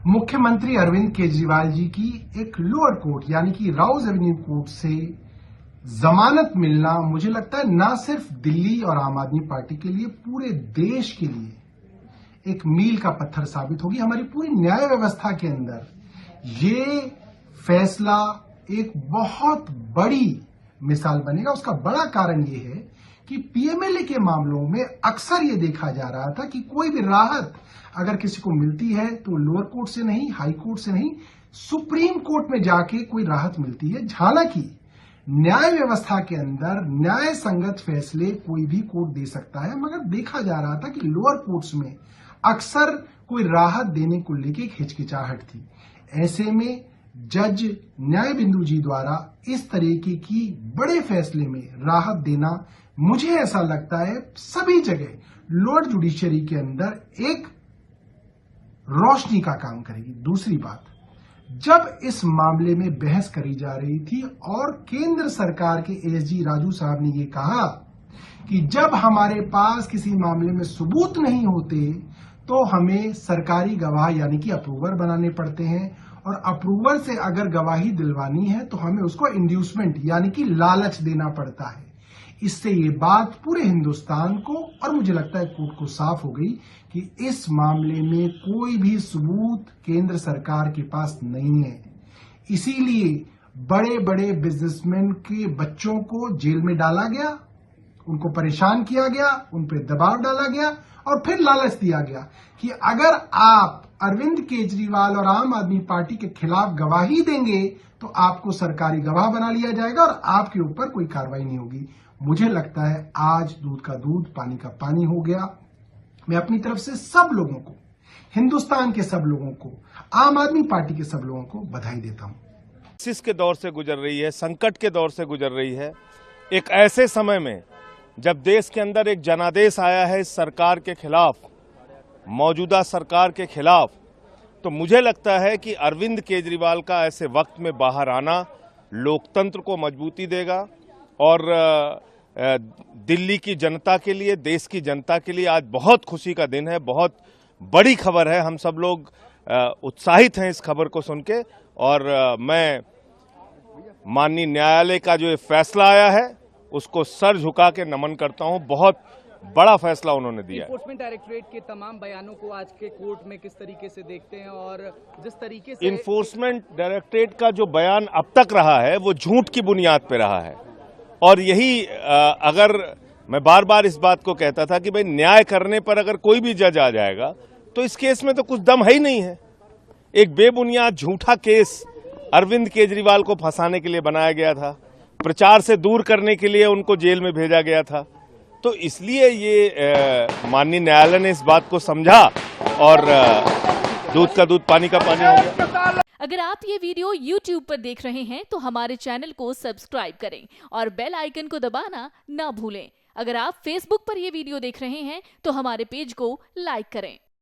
मुख्यमंत्री अरविंद केजरीवाल जी की एक लोअर कोर्ट यानी कि राउज एवेन्यू कोर्ट से जमानत मिलना मुझे लगता है ना सिर्फ दिल्ली और आम आदमी पार्टी के लिए, पूरे देश के लिए एक मील का पत्थर साबित होगी। हमारी पूरी न्याय व्यवस्था के अंदर ये फैसला एक बहुत बड़ी मिसाल बनेगा। उसका बड़ा कारण ये है कि पीएमएलए के मामलों में अक्सर ये देखा जा रहा था कि कोई भी राहत अगर किसी को मिलती है तो लोअर कोर्ट से नहीं, हाई कोर्ट से नहीं, सुप्रीम कोर्ट में जाके कोई राहत मिलती है। हालांकि न्याय व्यवस्था के अंदर न्याय संगत फैसले कोई भी कोर्ट दे सकता है, मगर देखा जा रहा था कि लोअर कोर्ट्स में अक्सर कोई राहत देने को लेकर एक हिचकिचाहट थी। ऐसे में जज न्याय बिंदु जी द्वारा इस तरीके की बड़े फैसले में राहत देना, मुझे ऐसा लगता है सभी जगह लोअर जुडिशरी के अंदर एक रोशनी का काम करेगी। दूसरी बात, जब इस मामले में बहस करी जा रही थी और केंद्र सरकार के एसजी राजू साहब ने ये कहा कि जब हमारे पास किसी मामले में सबूत नहीं होते तो हमें सरकारी गवाह यानी कि अप्रूवर बनाने पड़ते हैं, और अप्रूवर से अगर गवाही दिलवानी है तो हमें उसको इंड्यूसमेंट यानी कि लालच देना पड़ता है। इससे ये बात पूरे हिंदुस्तान को और मुझे लगता है कोर्ट को साफ हो गई कि इस मामले में कोई भी सबूत केंद्र सरकार के पास नहीं है। इसीलिए बड़े बड़े बिजनेसमैन के बच्चों को जेल में डाला गया, उनको परेशान किया गया, उन पर दबाव डाला गया और फिर लालच दिया गया कि अगर आप अरविंद केजरीवाल और आम आदमी पार्टी के खिलाफ गवाही देंगे तो आपको सरकारी गवाह बना लिया जाएगा और आपके ऊपर कोई कार्रवाई नहीं होगी। मुझे लगता है आज दूध का दूध पानी का पानी हो गया। मैं अपनी तरफ से सब लोगों को, हिंदुस्तान के सब लोगों को, आम आदमी पार्टी के सब लोगों को बधाई देता हूं। क्राइसिस के दौर से गुजर रही है, संकट के दौर से गुजर रही है। एक ऐसे समय में जब देश के अंदर एक जनादेश आया है इस सरकार के खिलाफ, मौजूदा सरकार के खिलाफ, तो मुझे लगता है कि अरविंद केजरीवाल का ऐसे वक्त में बाहर आना लोकतंत्र को मजबूती देगा और दिल्ली की जनता के लिए, देश की जनता के लिए आज बहुत खुशी का दिन है, बहुत बड़ी खबर है। हम सब लोग उत्साहित हैं इस खबर को सुन के, और मैं माननीय न्यायालय का जो ये फैसला आया है उसको सर झुका के नमन करता हूं। बहुत बड़ा फैसला उन्होंने दिया है। एनफोर्समेंट डायरेक्टरेट के तमाम बयानों को आज के कोर्ट में किस तरीके से देखते हैं, और जिस तरीके से एनफोर्समेंट डायरेक्टरेट का जो बयान अब तक रहा है वो झूठ की बुनियाद पे रहा है, और यही अगर मैं बार बार इस बात को कहता था कि भाई न्याय करने पर अगर कोई भी जज आ जाएगा तो इस केस में तो कुछ दम है ही नहीं है। एक बेबुनियाद झूठा केस अरविंद केजरीवाल को फंसाने के लिए बनाया गया था, प्रचार से दूर करने के लिए उनको जेल में भेजा गया था। तो इसलिए ये माननीय न्यायालय ने इस बात को समझा और दूध का दूध पानी का पानी हो गया। अगर आप ये वीडियो YouTube पर देख रहे हैं तो हमारे चैनल को सब्सक्राइब करें और बेल आइकन को दबाना ना भूलें। अगर आप Facebook पर ये वीडियो देख रहे हैं तो हमारे पेज को लाइक करें।